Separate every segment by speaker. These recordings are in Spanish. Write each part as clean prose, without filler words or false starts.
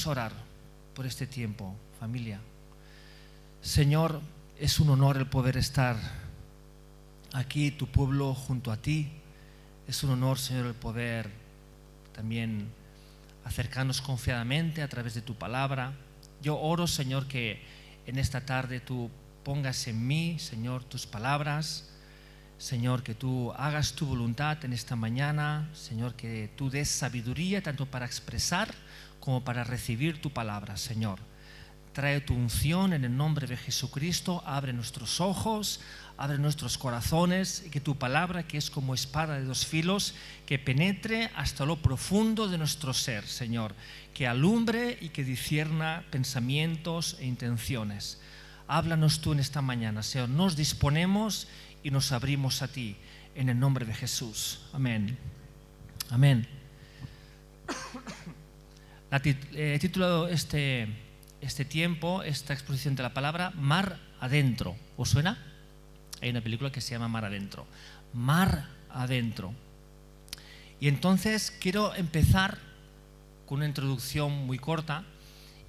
Speaker 1: Vamos a orar por este tiempo, familia. Señor, es un honor el poder estar aquí, tu pueblo, junto a ti. Es un honor, Señor, el poder también acercarnos confiadamente a través de tu palabra. Yo oro, Señor, que en esta tarde tú pongas en mí, Señor, tus palabras. Señor, que tú hagas tu voluntad en esta mañana. Señor, que tú des sabiduría tanto para expresar como para recibir tu palabra, Señor. Trae tu unción en el nombre de Jesucristo. Abre nuestros ojos, abre nuestros corazones, y que tu palabra, que es como espada de dos filos, que penetre hasta lo profundo de nuestro ser, Señor, que alumbre y que discierna pensamientos e intenciones. Háblanos tú en esta mañana, Señor. Nos disponemos y nos abrimos a ti en el nombre de Jesús. Amén. Amén. He titulado este tiempo, esta exposición de la palabra, Mar Adentro. ¿Os suena? Hay una película que se llama Mar Adentro. Mar Adentro. Y entonces quiero empezar con una introducción muy corta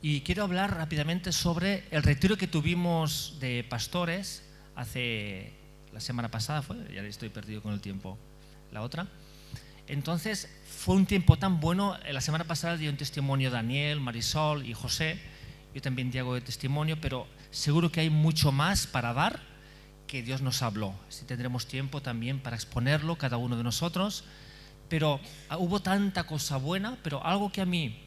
Speaker 1: y quiero hablar rápidamente sobre el retiro que tuvimos de pastores hace la semana pasada, ya estoy perdido con el tiempo, la otra. Entonces fue un tiempo tan bueno. La semana pasada dio un testimonio Daniel, Marisol y José. Yo también di algo de testimonio, pero seguro que hay mucho más para dar que Dios nos habló. Si tendremos tiempo también para exponerlo cada uno de nosotros. Pero hubo tanta cosa buena, pero algo que a mí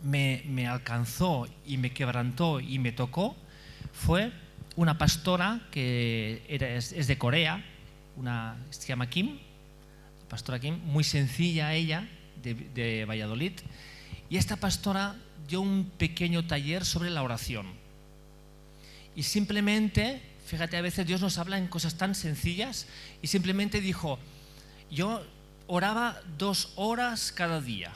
Speaker 1: me alcanzó y me quebrantó y me tocó fue una pastora que es de Corea, se llama Kim, la pastora Kim, muy sencilla ella, de Valladolid. Y esta pastora dio un pequeño taller sobre la oración. Y simplemente, fíjate, a veces Dios nos habla en cosas tan sencillas, y simplemente dijo: yo oraba 2 horas cada día,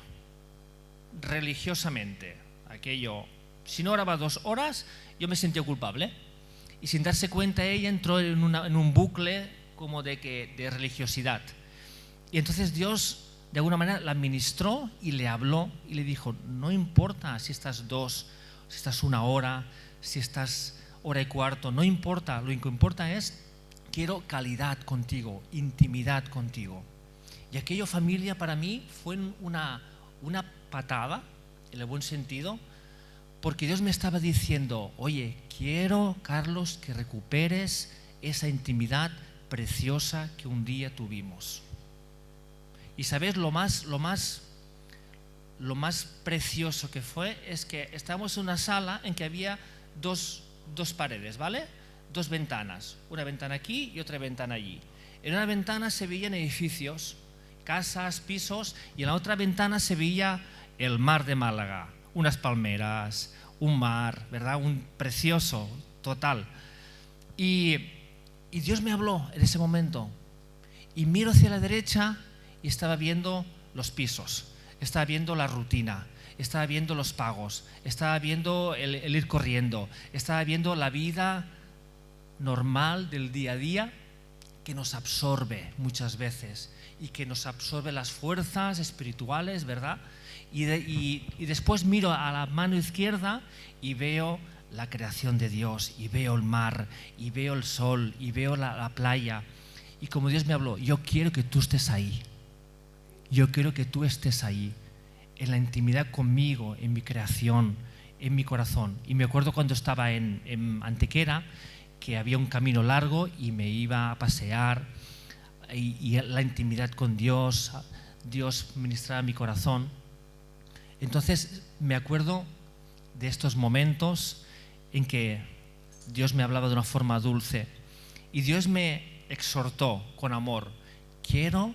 Speaker 1: religiosamente. Aquello, si no oraba 2 horas, yo me sentía culpable. Y sin darse cuenta, ella entró en un bucle como de religiosidad. Y entonces Dios, de alguna manera, la ministró y le habló y le dijo: no importa si estás 2, si estás 1 hora, si estás 1 hora y cuarto, no importa. Lo que importa es: quiero calidad contigo, intimidad contigo. Y aquello, familia, para mí fue una patada, en el buen sentido, porque Dios me estaba diciendo: oye, quiero, Carlos, que recuperes esa intimidad preciosa que un día tuvimos. Y sabes, lo más precioso que fue es que estábamos en una sala en que había dos paredes, ¿vale? 2 ventanas, una ventana aquí y otra ventana allí. En una ventana se veían edificios, casas, pisos, y en la otra ventana se veía el mar de Málaga, unas palmeras, un mar, ¿verdad? Un precioso, total. Y Dios me habló en ese momento, y miro hacia la derecha y estaba viendo los pisos, estaba viendo la rutina, estaba viendo los pagos, estaba viendo el ir corriendo, estaba viendo la vida normal del día a día, que nos absorbe muchas veces y que nos absorbe las fuerzas espirituales, ¿verdad? Y después miro a la mano izquierda y veo la creación de Dios, y veo el mar, y veo el sol, y veo la playa. Y como Dios me habló: yo quiero que tú estés ahí. Yo quiero que tú estés ahí, en la intimidad conmigo, en mi creación, en mi corazón. Y me acuerdo cuando estaba en Antequera, que había un camino largo y me iba a pasear, y la intimidad con Dios ministraba mi corazón. Entonces me acuerdo de estos momentos en que Dios me hablaba de una forma dulce, y Dios me exhortó con amor: quiero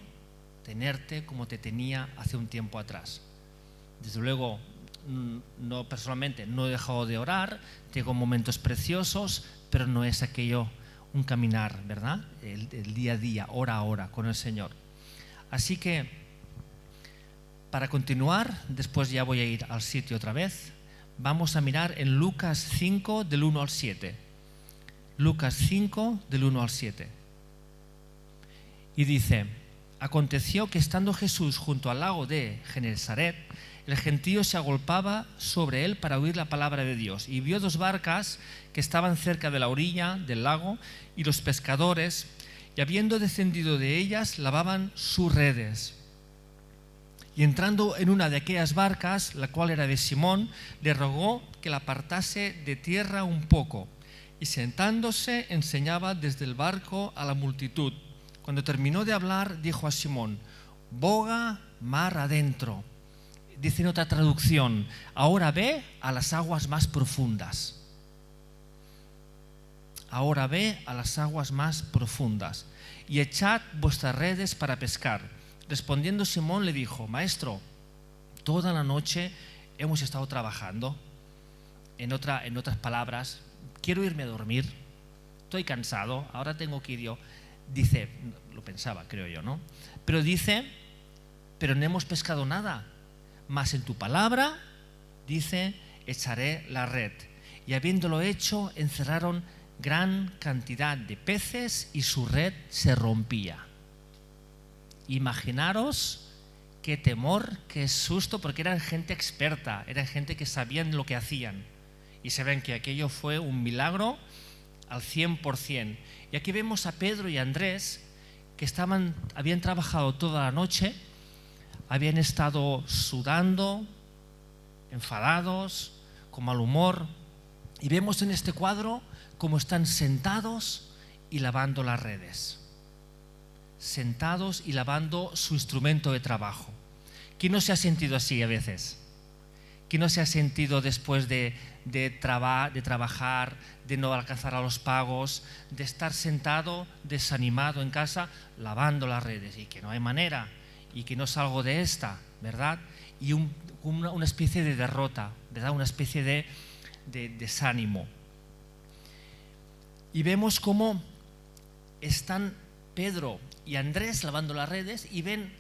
Speaker 1: tenerte como te tenía hace un tiempo atrás. Desde luego, no, personalmente no he dejado de orar, tengo momentos preciosos, pero no es aquello un caminar, ¿verdad? El día a día, hora a hora con el Señor. Así que, para continuar, después ya voy a ir al sitio otra vez. Vamos a mirar en Lucas 5, del 1 al 7. Lucas 5, del 1 al 7. Y dice: aconteció que estando Jesús junto al lago de Genesaret, el gentío se agolpaba sobre él para oír la palabra de Dios. Y vio 2 barcas que estaban cerca de la orilla del lago, y los pescadores, y habiendo descendido de ellas, lavaban sus redes. Y entrando en una de aquellas barcas, la cual era de Simón, le rogó que la apartase de tierra un poco. Y sentándose, enseñaba desde el barco a la multitud. Cuando terminó de hablar, dijo a Simón: boga mar adentro. Dice en otra traducción: ahora ve a las aguas más profundas. Ahora ve a las aguas más profundas y echad vuestras redes para pescar. Respondiendo Simón le dijo: Maestro, toda la noche hemos estado trabajando. En otras palabras, quiero irme a dormir, estoy cansado, ahora tengo que ir yo. Dice, lo pensaba, creo yo, ¿no? Pero dice, pero no hemos pescado nada. Mas en tu palabra, dice, echaré la red. Y habiéndolo hecho, encerraron gran cantidad de peces y su red se rompía. Imaginaros qué temor, qué susto, porque eran gente experta, eran gente que sabían lo que hacían. Y se ven que aquello fue un milagro al 100%. Y aquí vemos a Pedro y a Andrés, que habían trabajado toda la noche, habían estado sudando, enfadados, con mal humor. Y vemos en este cuadro cómo están sentados y lavando las redes. Sentados y lavando su instrumento de trabajo. ¿Quién no se ha sentido así a veces? ¿Quién no se ha sentido después de trabajar, de no alcanzar a los pagos, de estar sentado, desanimado en casa, lavando las redes y que no hay manera? Y que no salgo de esta, ¿verdad? Y una especie de derrota, ¿verdad? Una especie de desánimo. Y vemos cómo están Pedro y Andrés lavando las redes y ven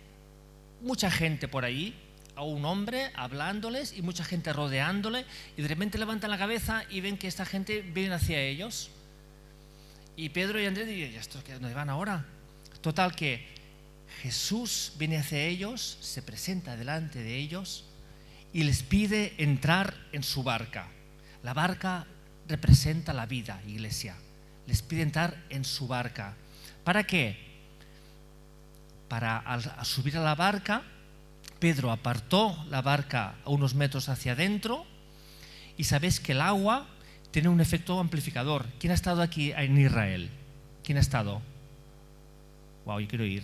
Speaker 1: mucha gente por ahí, a un hombre hablándoles y mucha gente rodeándole, y de repente levantan la cabeza y ven que esta gente viene hacia ellos. Y Pedro y Andrés dicen: ¿ya estos dónde van ahora? Total que Jesús viene hacia ellos, se presenta delante de ellos y les pide entrar en su barca. La barca representa la vida, iglesia. Les pide entrar en su barca. ¿Para qué? Al subir a la barca, Pedro apartó la barca a unos metros hacia adentro, y sabéis que el agua tiene un efecto amplificador. ¿Quién ha estado aquí en Israel? ¿Quién ha estado? Wow, yo quiero ir.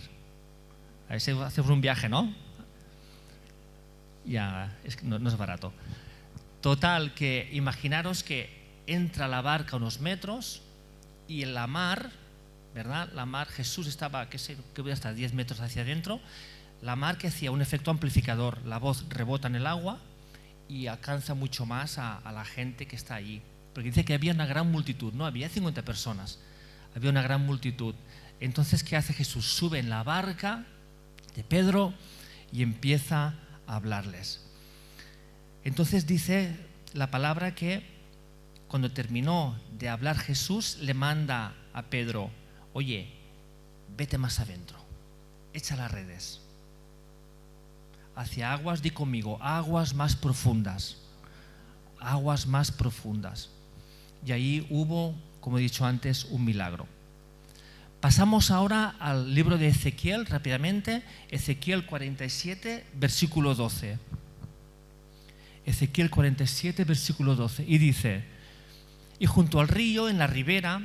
Speaker 1: A ver si hacemos un viaje, ¿no? Ya, es que no es barato. Total, que imaginaros que entra la barca a unos metros y en la mar, ¿verdad? La mar, Jesús estaba, que voy hasta 10 metros hacia adentro. La mar que hacía un efecto amplificador. La voz rebota en el agua y alcanza mucho más a la gente que está allí. Porque dice que había una gran multitud, no había 50 personas, había una gran multitud. Entonces, ¿qué hace Jesús? Sube en la barca de Pedro y empieza a hablarles. Entonces dice la palabra que cuando terminó de hablar Jesús, le manda a Pedro: oye, vete más adentro, echa las redes hacia aguas, di conmigo, aguas más profundas, aguas más profundas. Y ahí hubo, como he dicho antes, un milagro. Pasamos ahora al libro de Ezequiel rápidamente, Ezequiel 47, versículo 12. Ezequiel 47, versículo 12, y dice: y junto al río, en la ribera,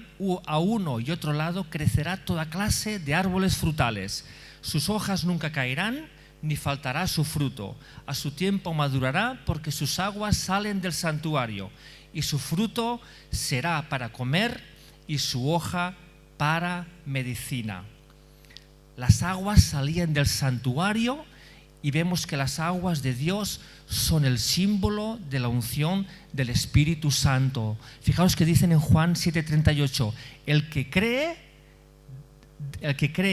Speaker 1: a uno y otro lado, crecerá toda clase de árboles frutales. Sus hojas nunca caerán, ni faltará su fruto. A su tiempo madurará, porque sus aguas salen del santuario, y su fruto será para comer, y su hoja para medicina. Las aguas salían del santuario, y vemos que las aguas de Dios son el símbolo de la unción del Espíritu Santo. Fijaos que dicen en Juan 7:38, el que cree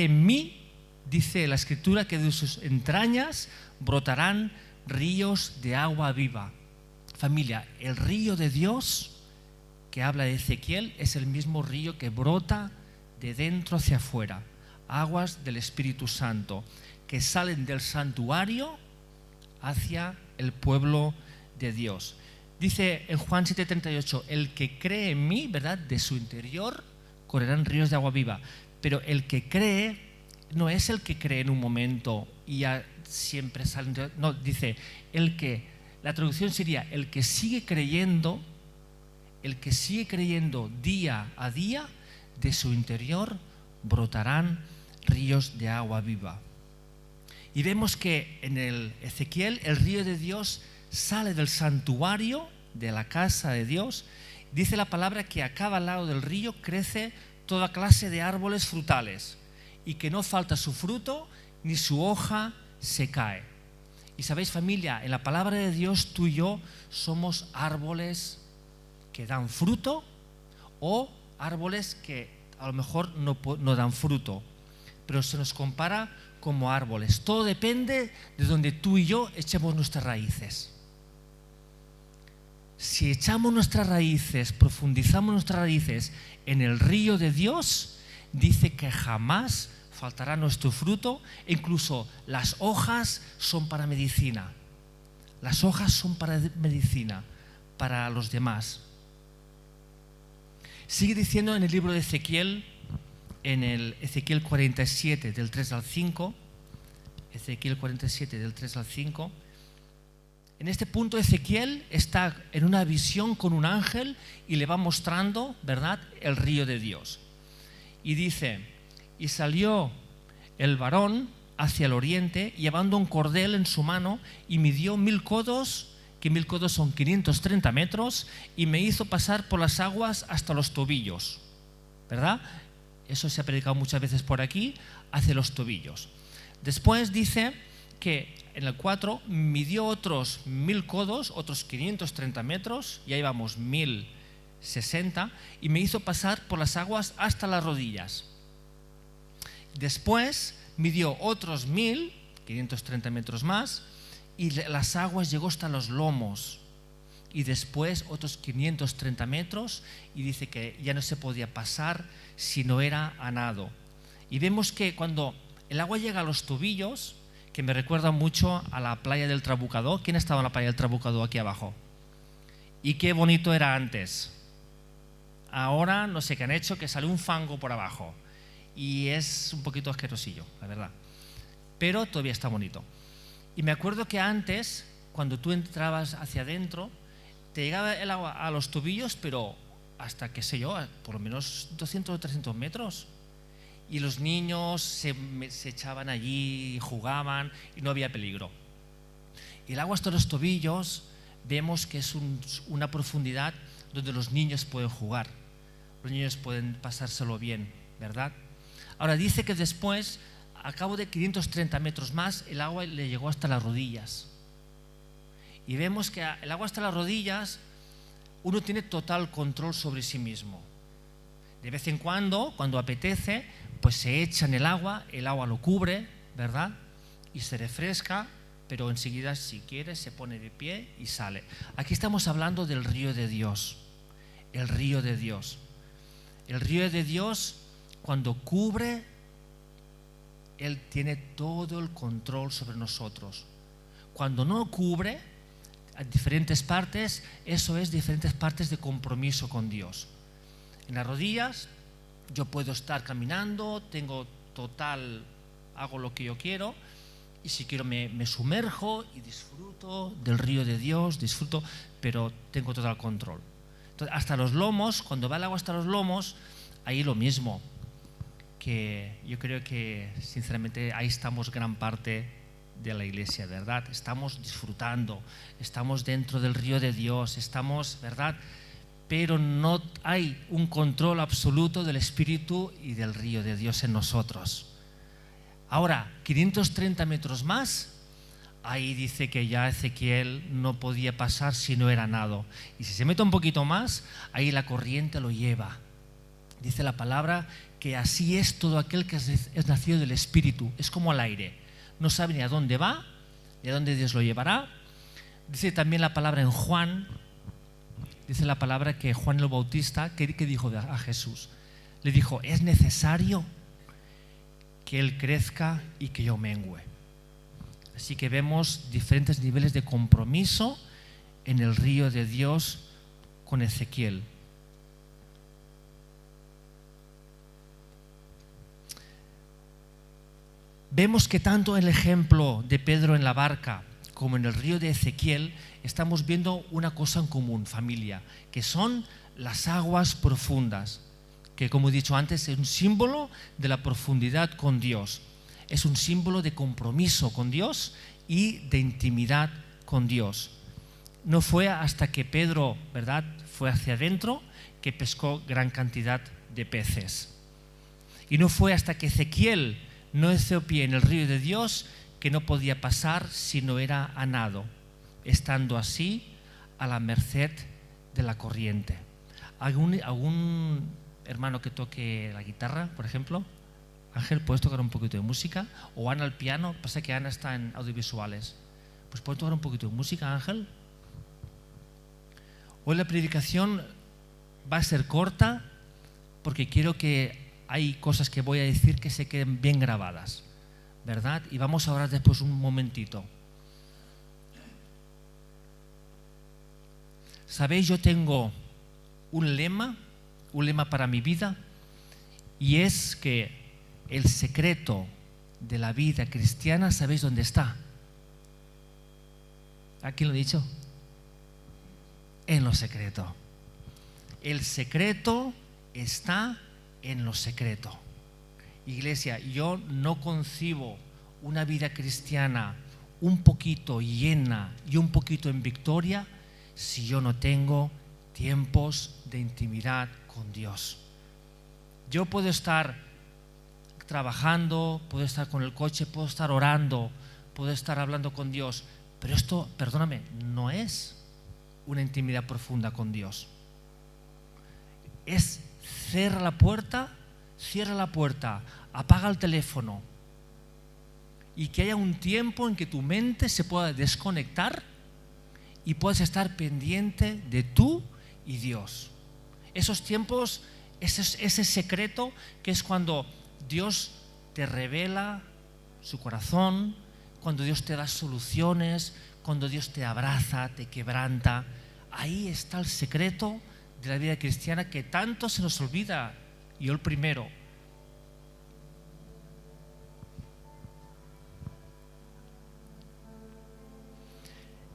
Speaker 1: en mí, dice la Escritura, que de sus entrañas brotarán ríos de agua viva. Familia, el río de Dios que habla de Ezequiel es el mismo río que brota de dentro hacia afuera. Aguas del Espíritu Santo que salen del santuario hacia el pueblo de Dios. Dice en Juan 7:38, el que cree en mí, ¿verdad?, de su interior correrán ríos de agua viva. Pero el que cree no es el que cree en un momento y ya siempre sale. No, dice, la traducción sería, el que sigue creyendo día a día, de su interior brotarán ríos de agua viva. Y vemos que en el Ezequiel el río de Dios sale del santuario, de la casa de Dios. Dice la palabra que a cada lado del río crece toda clase de árboles frutales y que no falta su fruto ni su hoja se cae. Y sabéis, familia, en la palabra de Dios tú y yo somos árboles que dan fruto o árboles que a lo mejor no dan fruto, pero se nos compara como árboles. Todo depende de donde tú y yo echemos nuestras raíces. Si echamos nuestras raíces, profundizamos nuestras raíces en el río de Dios, dice que jamás faltará nuestro fruto. E incluso las hojas son para medicina. Las hojas son para medicina, para los demás. Sigue diciendo en el libro de Ezequiel, en el Ezequiel 47 del 3 al 5, Ezequiel 47 del 3 al 5, en este punto Ezequiel está en una visión con un ángel y le va mostrando, ¿verdad?, el río de Dios. Y dice, y salió el varón hacia el oriente, llevando un cordel en su mano, y midió 1000 codos, que 1000 codos son 530 metros, y me hizo pasar por las aguas hasta los tobillos, ¿verdad? Eso se ha predicado muchas veces por aquí, hacia los tobillos. Después dice que en el 4 midió otros 1000 codos, otros 530 metros, y ahí vamos, 1060, y me hizo pasar por las aguas hasta las rodillas. Después midió otros 530 metros más, y las aguas llegó hasta los lomos. Y después otros 530 metros, y dice que ya no se podía pasar si no era a nado. Y vemos que cuando el agua llega a los tobillos, que me recuerda mucho a la playa del Trabucador. ¿Quién estaba en la playa del Trabucador aquí abajo? Y qué bonito era antes. Ahora no sé qué han hecho, que sale un fango por abajo. Y es un poquito asquerosillo, la verdad. Pero todavía está bonito. Y me acuerdo que antes, cuando tú entrabas hacia adentro, te llegaba el agua a los tobillos, pero hasta, qué sé yo, por lo menos 200 o 300 metros. Y los niños se echaban allí, jugaban y no había peligro. Y el agua hasta los tobillos vemos que es una profundidad donde los niños pueden jugar. Los niños pueden pasárselo bien, ¿verdad? Ahora dice que después, a cabo de 530 metros más, el agua le llegó hasta las rodillas. Y vemos que el agua hasta las rodillas, uno tiene total control sobre sí mismo. De vez en cuando apetece, pues se echa en el agua lo cubre, ¿verdad? Y se refresca, pero enseguida, si quiere, se pone de pie y sale. Aquí estamos hablando del río de Dios, el río de Dios. El río de Dios, cuando cubre, Él tiene todo el control sobre nosotros. Cuando no cubre, a diferentes partes, eso es diferentes partes de compromiso con Dios. En las rodillas yo puedo estar caminando, hago lo que yo quiero, y si quiero me sumerjo y disfruto del río de Dios, pero tengo total control. Entonces, hasta los lomos, cuando va el agua hasta los lomos, ahí lo mismo, que yo creo que sinceramente ahí estamos gran parte de la iglesia, ¿verdad? Estamos disfrutando, estamos dentro del río de Dios, estamos, ¿verdad?, pero no hay un control absoluto del Espíritu y del río de Dios en nosotros. Ahora, 530 metros más, ahí dice que ya Ezequiel no podía pasar si no era nado. Y si se mete un poquito más, ahí la corriente lo lleva. Dice la palabra que así es todo aquel que es nacido del Espíritu. Es como el aire. No sabe ni a dónde va, ni a dónde Dios lo llevará. Dice también la palabra en Juan, dice la palabra que Juan el Bautista, ¿qué dijo a Jesús? Le dijo, es necesario que Él crezca y que yo mengüe. Así que vemos diferentes niveles de compromiso en el río de Dios con Ezequiel. Vemos que tanto en el ejemplo de Pedro en la barca como en el río de Ezequiel estamos viendo una cosa en común, familia, que son las aguas profundas, que como he dicho antes es un símbolo de la profundidad con Dios, es un símbolo de compromiso con Dios y de intimidad con Dios. No fue hasta que Pedro, ¿verdad?, fue hacia adentro que pescó gran cantidad de peces. Y no fue hasta que Ezequiel no hizo pie en el río de Dios que no podía pasar si no era a nado, estando así a la merced de la corriente. ¿Algún hermano que toque la guitarra, por ejemplo? Ángel, ¿puedes tocar un poquito de música? O Ana al piano, pasa que Ana está en audiovisuales. Pues ¿puedes tocar un poquito de música, Ángel? Hoy la predicación va a ser corta porque quiero que hay cosas que voy a decir que se queden bien grabadas, ¿verdad? Y vamos a orar después un momentito. ¿Sabéis? Yo tengo un lema para mi vida, y es que el secreto de la vida cristiana, ¿sabéis dónde está? ¿A quién lo he dicho? En lo secreto. El secreto está en lo secreto. Iglesia, yo no concibo una vida cristiana un poquito llena y un poquito en victoria si yo no tengo tiempos de intimidad con Dios. Yo puedo estar trabajando, puedo estar con el coche, puedo estar orando, puedo estar hablando con Dios, pero esto, perdóname, no es una intimidad profunda con Dios. Es cierra la puerta, apaga el teléfono y que haya un tiempo en que tu mente se pueda desconectar y puedas estar pendiente de tú y Dios. Esos tiempos, ese secreto que es cuando Dios te revela su corazón, cuando Dios te da soluciones, cuando Dios te abraza, te quebranta. Ahí está el secreto de la vida cristiana que tanto se nos olvida, y yo el primero.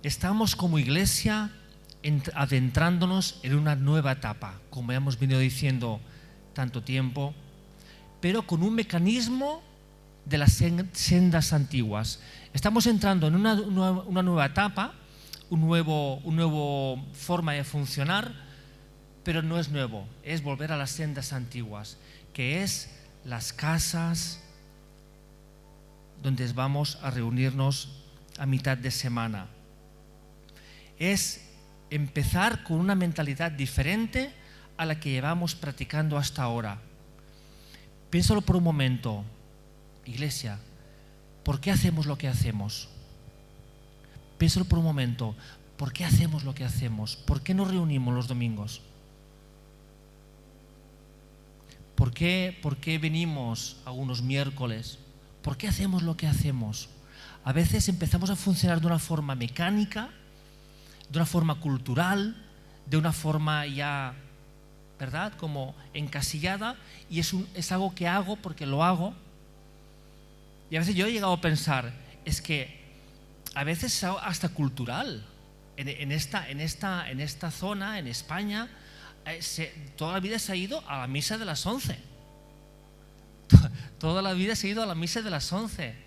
Speaker 1: Estamos como iglesia adentrándonos en una nueva etapa, como hemos venido diciendo tanto tiempo, pero con un mecanismo de las sendas antiguas. Estamos entrando en una nueva etapa, un nuevo forma de funcionar, pero no es nuevo, es volver a las sendas antiguas, que es las casas donde vamos a reunirnos a mitad de semana. Es empezar con una mentalidad diferente a la que llevamos practicando hasta ahora. Piénsalo por un momento, iglesia, ¿por qué hacemos lo que hacemos? Piénsalo por un momento, ¿por qué hacemos lo que hacemos? ¿Por qué nos reunimos los domingos? ¿Por qué venimos a unos miércoles? ¿Por qué hacemos lo que hacemos? A veces empezamos a funcionar de una forma mecánica, de una forma cultural, de una forma ya, ¿verdad?, como encasillada, y es algo que hago porque lo hago. Y a veces yo he llegado a pensar, es que a veces es hasta cultural. En esta zona, en España, toda la vida se ha ido a la misa de las 11. Toda la vida se ha ido a la misa de las 11.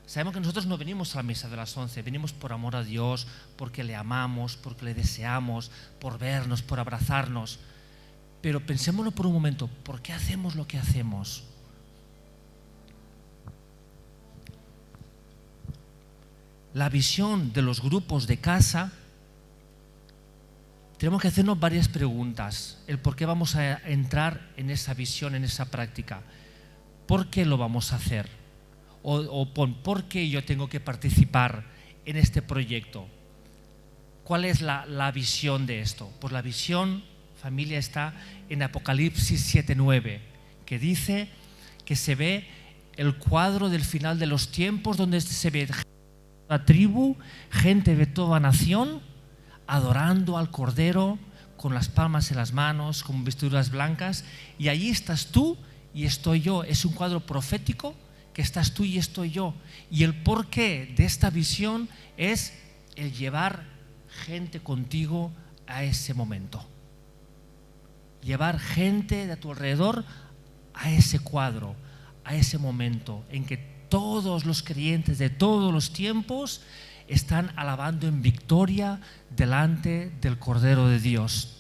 Speaker 1: Sabemos que nosotros no venimos a la misa de las 11, venimos por amor a Dios, porque le amamos, porque le deseamos, por vernos, por abrazarnos. Pero pensémoslo por un momento, ¿por qué hacemos lo que hacemos? La visión de los grupos de casa, tenemos que hacernos varias preguntas. El por qué vamos a entrar en esa visión, en esa práctica. ¿Por qué lo vamos a hacer? ¿Por qué yo tengo que participar en este proyecto? ¿Cuál es la visión de esto? Pues la visión, familia, está en Apocalipsis 7:9, que dice que se ve el cuadro del final de los tiempos, donde se ve toda tribu, gente de toda nación, adorando al Cordero con las palmas en las manos, con vestiduras blancas, y allí estás tú y estoy yo. Es un cuadro profético que estás tú y estoy yo. Y el porqué de esta visión es el llevar gente contigo a ese momento. Llevar gente de tu alrededor a ese cuadro, a ese momento en que todos los creyentes de todos los tiempos están alabando en victoria delante del Cordero de Dios.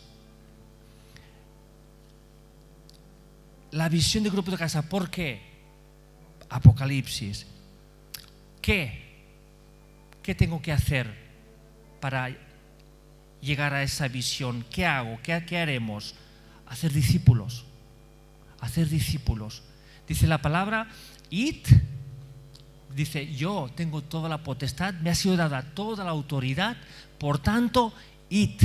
Speaker 1: La visión del grupo de casa, ¿por qué? Apocalipsis. ¿Qué tengo que hacer para llegar a esa visión? ¿Qué hago? ¿Qué haremos? Hacer discípulos. Hacer discípulos. Dice la palabra, id. Dice, yo tengo toda la potestad, me ha sido dada toda la autoridad, por tanto, id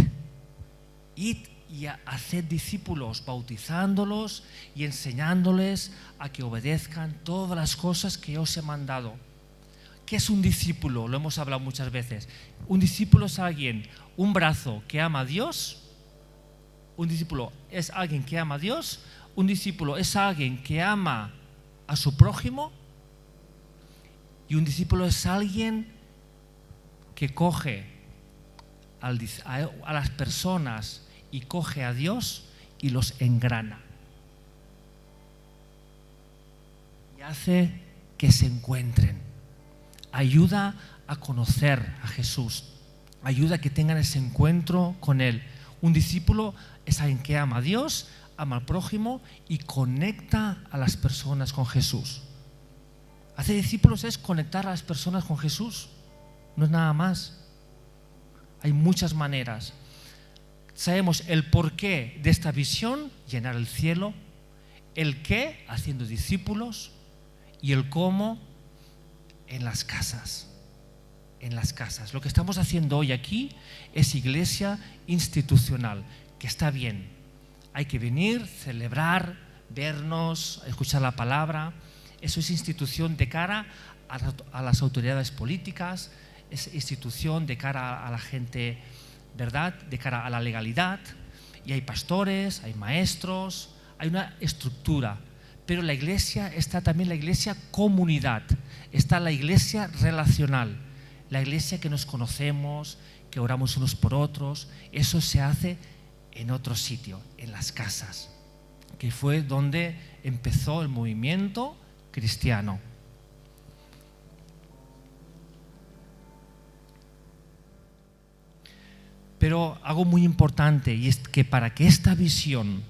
Speaker 1: y haced discípulos, bautizándolos y enseñándoles a que obedezcan todas las cosas que yo os he mandado. ¿Qué es un discípulo? Lo hemos hablado muchas veces. Un discípulo es alguien, un brazo que ama a Dios. Un discípulo es alguien que ama a Dios. Un discípulo es alguien que ama a su prójimo. Y un discípulo es alguien que coge a las personas y coge a Dios y los engrana. Y hace que se encuentren. Ayuda a conocer a Jesús. Ayuda a que tengan ese encuentro con Él. Un discípulo es alguien que ama a Dios, ama al prójimo y conecta a las personas con Jesús. Hacer discípulos es conectar a las personas con Jesús, no es nada más. Hay muchas maneras. Sabemos el porqué de esta visión, llenar el cielo, el qué, haciendo discípulos, y el cómo, en las casas. En las casas. Lo que estamos haciendo hoy aquí es iglesia institucional, que está bien. Hay que venir, celebrar, vernos, escuchar la palabra. Eso es institución de cara a las autoridades políticas, es institución de cara a la gente, ¿verdad? De cara a la legalidad. Y hay pastores, hay maestros, hay una estructura. Pero la iglesia está también la iglesia comunidad, está la iglesia relacional, la iglesia que nos conocemos, que oramos unos por otros. Eso se hace en otro sitio, en las casas, que fue donde empezó el movimiento cristiano. Pero algo muy importante, y es que para que esta visión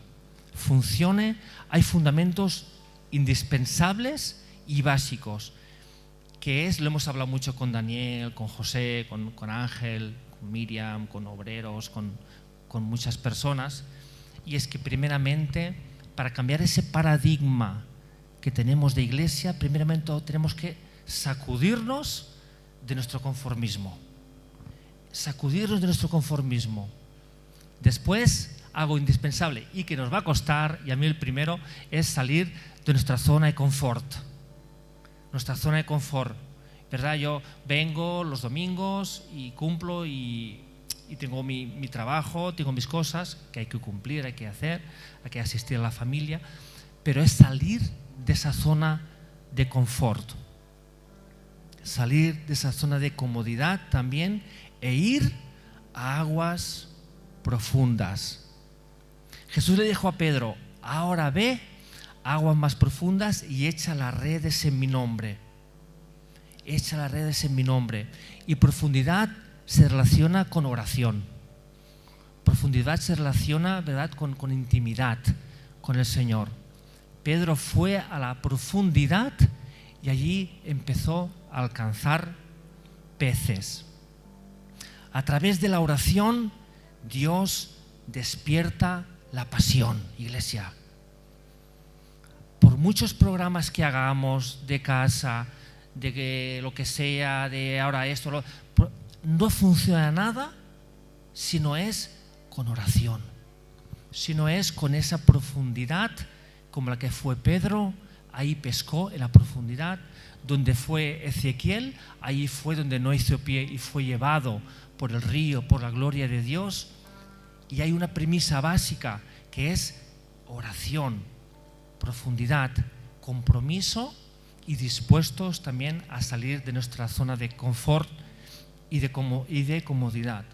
Speaker 1: funcione hay fundamentos indispensables y básicos, que es, lo hemos hablado mucho con Daniel, con José, con Ángel, con Miriam, con obreros, con muchas personas, y es que primeramente, para cambiar ese paradigma que tenemos de iglesia, primeramente tenemos que sacudirnos de nuestro conformismo. Sacudirnos de nuestro conformismo. Después, algo indispensable y que nos va a costar, y a mí el primero, es salir de nuestra zona de confort. Nuestra zona de confort, ¿verdad? Yo vengo los domingos y cumplo y tengo mi trabajo, tengo mis cosas que hay que cumplir, hay que hacer, hay que asistir a la familia, pero es salir de esa zona de confort, salir de esa zona de comodidad también e ir a aguas profundas. Jesús le dijo a Pedro: ahora ve a aguas más profundas y echa las redes en mi nombre. Echa las redes en mi nombre. Y profundidad se relaciona con oración. Profundidad se relaciona, ¿verdad?, con intimidad con el Señor. Pedro fue a la profundidad y allí empezó a alcanzar peces. A través de la oración, Dios despierta la pasión, iglesia. Por muchos programas que hagamos de casa, de que lo que sea, de ahora esto, no funciona nada si no es con oración, si no es con esa profundidad como la que fue Pedro ahí pescó en la profundidad. Donde fue Ezequiel, ahí fue donde no hizo pie y fue llevado por el río, por la gloria de Dios. Y hay una premisa básica que es oración, profundidad, compromiso y dispuestos también a salir de nuestra zona de confort y de comodidad.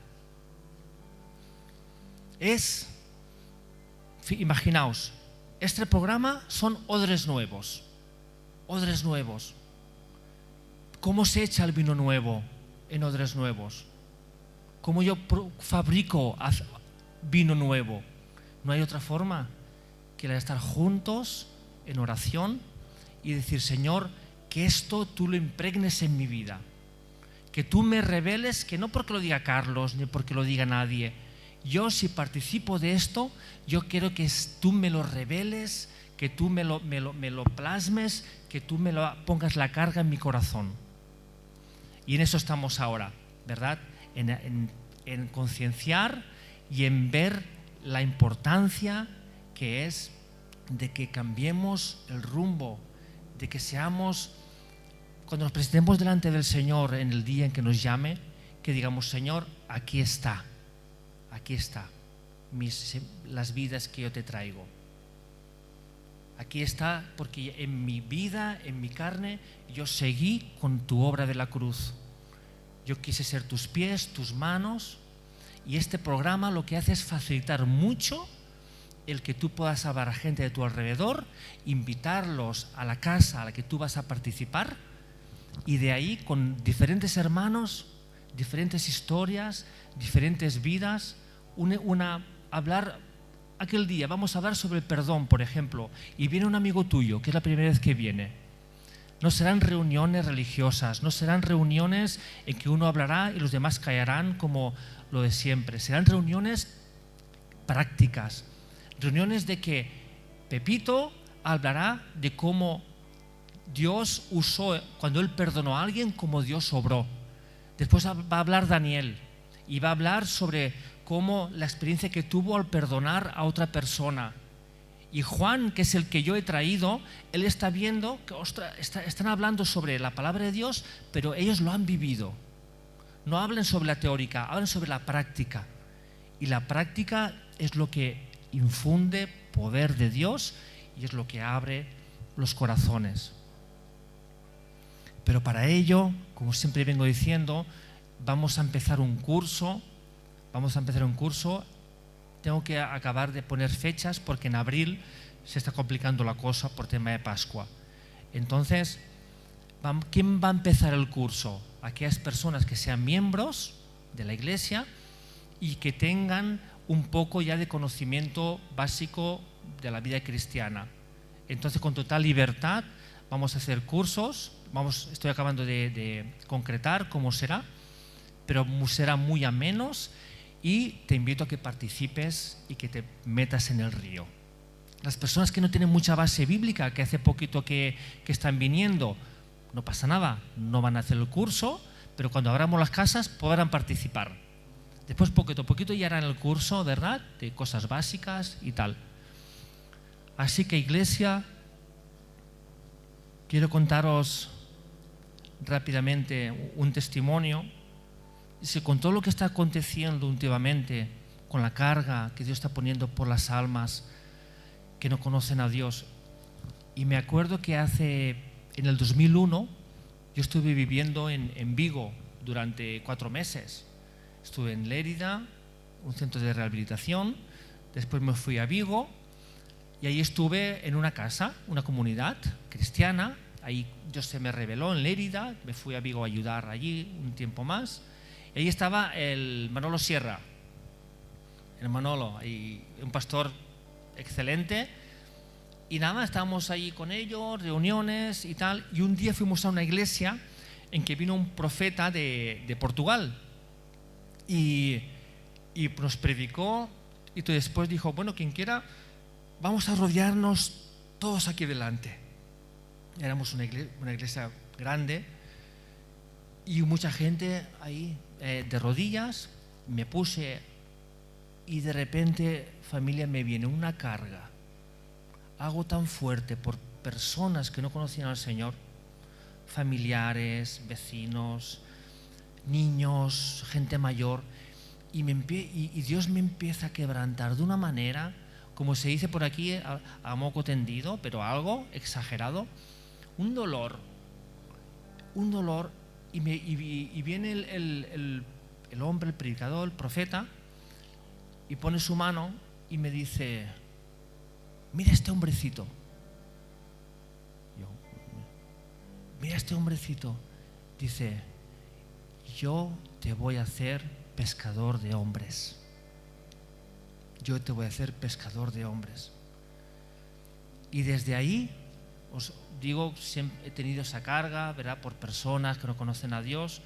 Speaker 1: Imaginaos, este programa son odres nuevos. Odres nuevos. ¿Cómo se echa el vino nuevo en odres nuevos? ¿Cómo yo fabrico vino nuevo? No hay otra forma que la de estar juntos en oración y decir: Señor, que esto tú lo impregnes en mi vida, que tú me reveles, que no porque lo diga Carlos ni porque lo diga nadie, yo si participo de esto, yo quiero que tú me lo reveles, que tú me lo plasmes, que tú me lo pongas la carga en mi corazón. Y en eso estamos ahora, ¿verdad? En concienciar y en ver la importancia que es de que cambiemos el rumbo, de que seamos, cuando nos presentemos delante del Señor en el día en que nos llame, que digamos: Señor, aquí está las vidas que yo te traigo. Aquí está, porque en mi vida, en mi carne, yo seguí con tu obra de la cruz. Yo quise ser tus pies, tus manos, y este programa lo que hace es facilitar mucho el que tú puedas hablar a gente de tu alrededor, invitarlos a la casa a la que tú vas a participar, y de ahí con diferentes hermanos, diferentes historias, diferentes vidas, hablar. Aquel día vamos a hablar sobre el perdón, por ejemplo, y viene un amigo tuyo, que es la primera vez que viene. No serán reuniones religiosas, no serán reuniones en que uno hablará y los demás callarán como lo de siempre. Serán reuniones prácticas, reuniones de que Pepito hablará de cómo Dios usó, cuando él perdonó a alguien, cómo Dios obró. Después va a hablar Daniel y va a hablar sobre cómo la experiencia que tuvo al perdonar a otra persona. Y Juan, que es el que yo he traído, él está viendo que están hablando sobre la palabra de Dios, pero ellos lo han vivido. No hablan sobre la teórica, hablan sobre la práctica. Y la práctica es lo que infunde poder de Dios y es lo que abre los corazones. Pero para ello, como siempre vengo diciendo, vamos a empezar un curso. Tengo que acabar de poner fechas porque en abril se está complicando la cosa por tema de Pascua. Entonces, ¿quién va a empezar el curso? Aquellas personas que sean miembros de la iglesia y que tengan un poco ya de conocimiento básico de la vida cristiana. Entonces, con total libertad vamos a hacer cursos. Estoy acabando de concretar cómo será, pero será muy amenos. Y te invito a que participes y que te metas en el río. Las personas que no tienen mucha base bíblica, que hace poquito que están viniendo, no pasa nada, no van a hacer el curso, pero cuando abramos las casas podrán participar. Después poquito a poquito ya harán el curso, ¿verdad?, de cosas básicas y tal. Así que, iglesia, quiero contaros rápidamente un testimonio. Si con todo lo que está aconteciendo últimamente, con la carga que Dios está poniendo por las almas que no conocen a Dios, y me acuerdo que en el 2001 yo estuve viviendo en Vigo durante 4 meses. Estuve en Lérida, un centro de rehabilitación, después me fui a Vigo y ahí estuve en una casa, una comunidad cristiana. Ahí Dios se me reveló en Lérida, me fui a Vigo a ayudar allí un tiempo más. Ahí estaba el Manolo Sierra, un pastor excelente. Y nada, estábamos ahí con ellos, reuniones y tal. Y un día fuimos a una iglesia en que vino un profeta de Portugal. Y nos predicó. Y después dijo: bueno, quien quiera, vamos a rodearnos todos aquí delante. Éramos una iglesia grande. Y mucha gente ahí de rodillas. Me puse y de repente, familia, me viene una carga, algo tan fuerte personas que no conocían al Señor, familiares, vecinos, niños, gente mayor, y Dios me empieza a quebrantar de una manera, como se dice por aquí, a moco tendido, pero algo exagerado, un dolor, y viene el hombre, el predicador, el profeta, y pone su mano y me dice: mira este hombrecito. Yo, mira este hombrecito. Dice: yo te voy a hacer pescador de hombres. Yo te voy a hacer pescador de hombres. Y desde ahí, os digo, siempre he tenido esa carga, ¿verdad?, por personas que no conocen a Dios.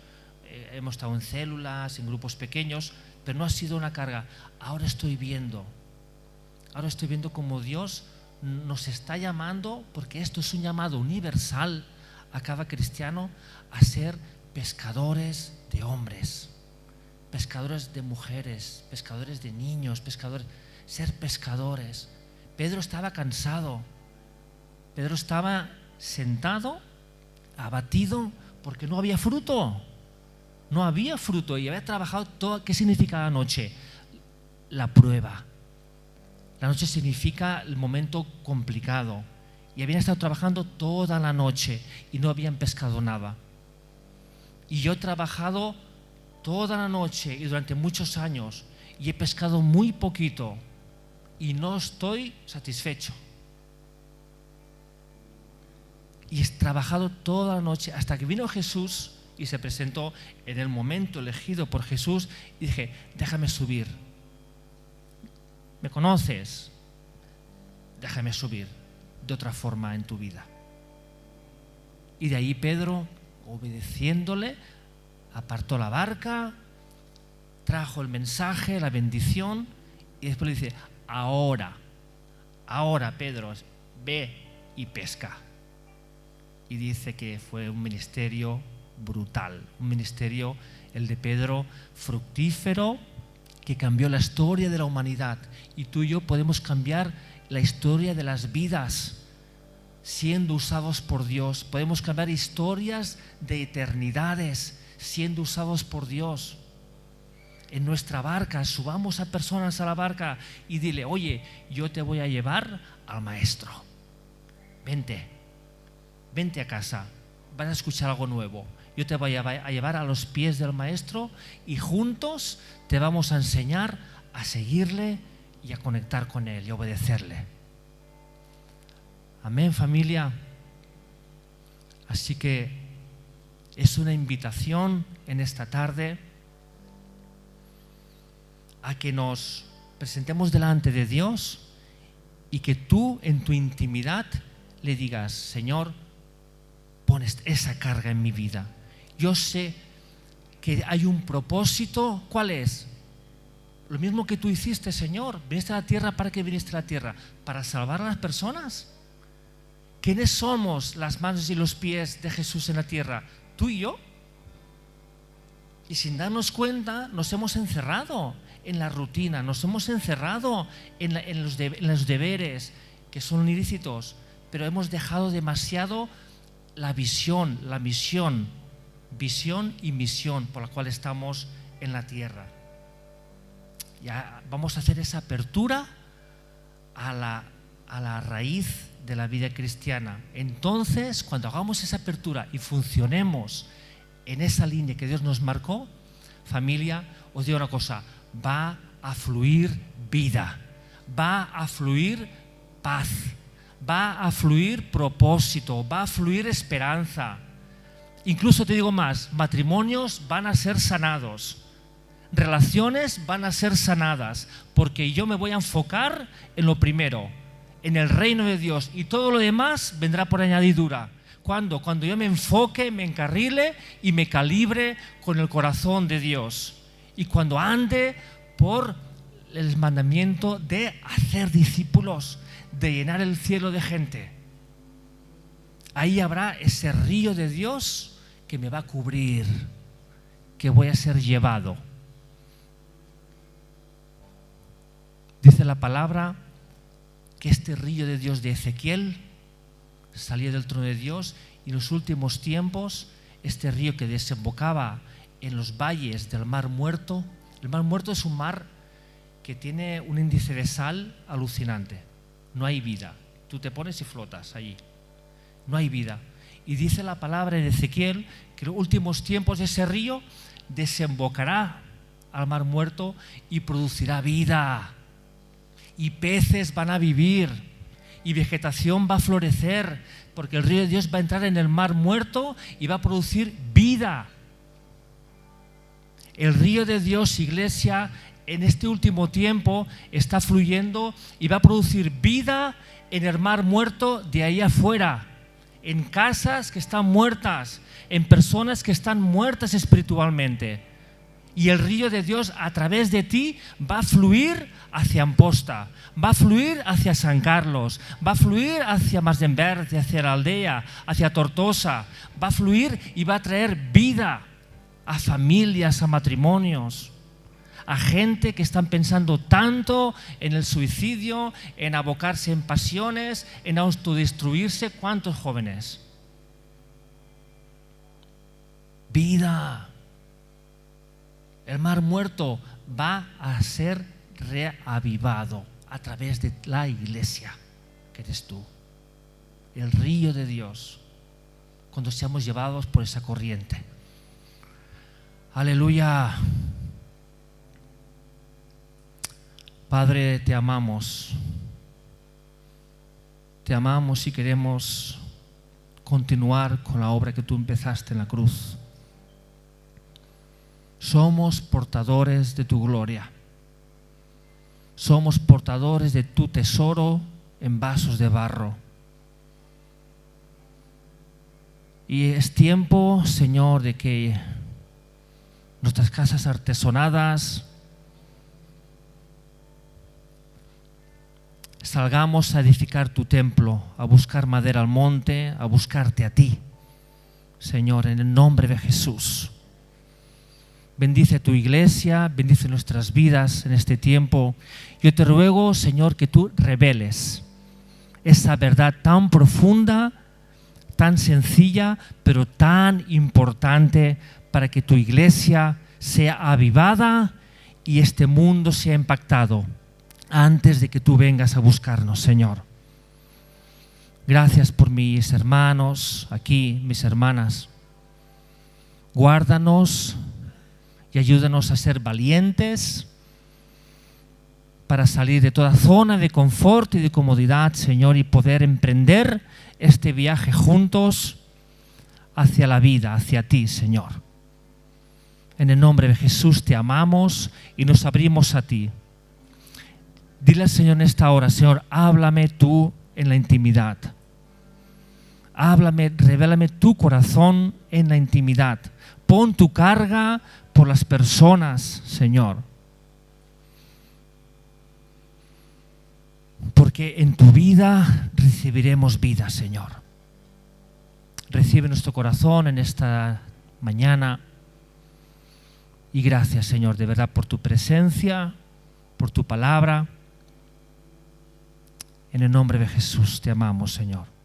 Speaker 1: Hemos estado en células, en grupos pequeños, pero no ha sido una carga. Ahora estoy viendo cómo Dios nos está llamando, porque esto es un llamado universal a cada cristiano, a ser pescadores de hombres, pescadores de mujeres, pescadores de niños, ser pescadores. Pedro estaba cansado, Pedro estaba sentado, abatido, porque no había fruto. No había fruto y había trabajado todo. ¿Qué significa la noche? La prueba. La noche significa el momento complicado. Y habían estado trabajando toda la noche y no habían pescado nada. Y yo he trabajado toda la noche y durante muchos años y he pescado muy poquito y no estoy satisfecho. Y he trabajado toda la noche hasta que vino Jesús y se presentó en el momento elegido por Jesús y dije: déjame subir. ¿Me conoces? Déjame subir de otra forma en tu vida. Y de ahí Pedro, obedeciéndole, apartó la barca, trajo el mensaje, la bendición, y después le dice: ahora Pedro, ve y pesca. Y dice que fue un ministerio brutal, un ministerio, el de Pedro, fructífero, que cambió la historia de la humanidad. Y tú y yo podemos cambiar la historia de las vidas siendo usados por Dios. Podemos cambiar historias de eternidades siendo usados por Dios. En nuestra barca, subamos a personas a la barca y dile: oye, yo te voy a llevar al maestro. Vente a casa, vas a escuchar algo nuevo. Yo te voy a llevar a los pies del maestro y juntos te vamos a enseñar a seguirle y a conectar con él y obedecerle. Amén, familia. Así que es una invitación en esta tarde a que nos presentemos delante de Dios y que tú en tu intimidad le digas: Señor, pon esa carga en mi vida. Yo sé que hay un propósito. ¿Cuál es? Lo mismo que tú hiciste, Señor. Viniste a la tierra. ¿Para qué viniste a la tierra? ¿Para salvar a las personas? ¿Quiénes somos las manos y los pies de Jesús en la tierra? Tú y yo. Y sin darnos cuenta nos hemos encerrado en la rutina, nos hemos encerrado en los deberes que son ilícitos, pero hemos dejado demasiado la visión, la misión, visión y misión por la cual estamos en la tierra. Ya vamos a hacer esa apertura a la raíz de la vida cristiana. Entonces, cuando hagamos esa apertura y funcionemos en esa línea que Dios nos marcó, familia, os digo una cosa: va a fluir vida, va a fluir paz, va a fluir propósito, va a fluir esperanza. Incluso te digo más: matrimonios van a ser sanados, relaciones van a ser sanadas, porque yo me voy a enfocar en lo primero, en el reino de Dios, y todo lo demás vendrá por añadidura. Cuando yo me enfoque, me encarrile y me calibre con el corazón de Dios, y cuando ande por el mandamiento de hacer discípulos, de llenar el cielo de gente, ahí habrá ese río de Dios que me va a cubrir, que voy a ser llevado. Dice la palabra que este río de Dios de Ezequiel salía del trono de Dios, y en los últimos tiempos este río que desembocaba en los valles del Mar Muerto. El Mar Muerto es un mar que tiene un índice de sal alucinante. No hay vida. Tú te pones y flotas allí. No hay vida. Y dice la palabra en Ezequiel que en los últimos tiempos ese río desembocará al Mar Muerto y producirá vida. Y peces van a vivir. Y vegetación va a florecer. Porque el río de Dios va a entrar en el Mar Muerto y va a producir vida. El río de Dios, iglesia, en este último tiempo está fluyendo y va a producir vida en el Mar Muerto de ahí afuera, en casas que están muertas, en personas que están muertas espiritualmente. Y el río de Dios a través de ti va a fluir hacia Amposta, va a fluir hacia San Carlos, va a fluir hacia Masdenverge, hacia la aldea, hacia Tortosa, va a fluir y va a traer vida a familias, a matrimonios, a gente que están pensando tanto en el suicidio, en abocarse en pasiones, en autodestruirse. ¿Cuántos jóvenes? Vida. El Mar Muerto va a ser reavivado a través de la iglesia, que eres tú. El río de Dios, cuando seamos llevados por esa corriente. Aleluya. Padre, te amamos. Te amamos y queremos continuar con la obra que tú empezaste en la cruz. Somos portadores de tu gloria. Somos portadores de tu tesoro en vasos de barro. Y es tiempo, Señor, de que nuestras casas artesonadas salgamos a edificar tu templo, a buscar madera al monte, a buscarte a ti, Señor, en el nombre de Jesús. Bendice tu iglesia, bendice nuestras vidas en este tiempo. Yo te ruego, Señor, que tú reveles esa verdad tan profunda, tan sencilla, pero tan importante para que tu iglesia sea avivada y este mundo sea impactado antes de que tú vengas a buscarnos, Señor. Gracias por mis hermanos aquí, mis hermanas. Guárdanos y ayúdanos a ser valientes para salir de toda zona de confort y de comodidad, Señor, y poder emprender este viaje juntos hacia la vida, hacia ti, Señor. En el nombre de Jesús te amamos y nos abrimos a ti. Dile al Señor en esta hora: Señor, háblame tú en la intimidad. Háblame, revélame tu corazón en la intimidad. Pon tu carga por las personas, Señor. Porque en tu vida recibiremos vida, Señor. Recibe nuestro corazón en esta mañana. Y gracias, Señor, de verdad, por tu presencia, por tu palabra. En el nombre de Jesús te amamos, Señor.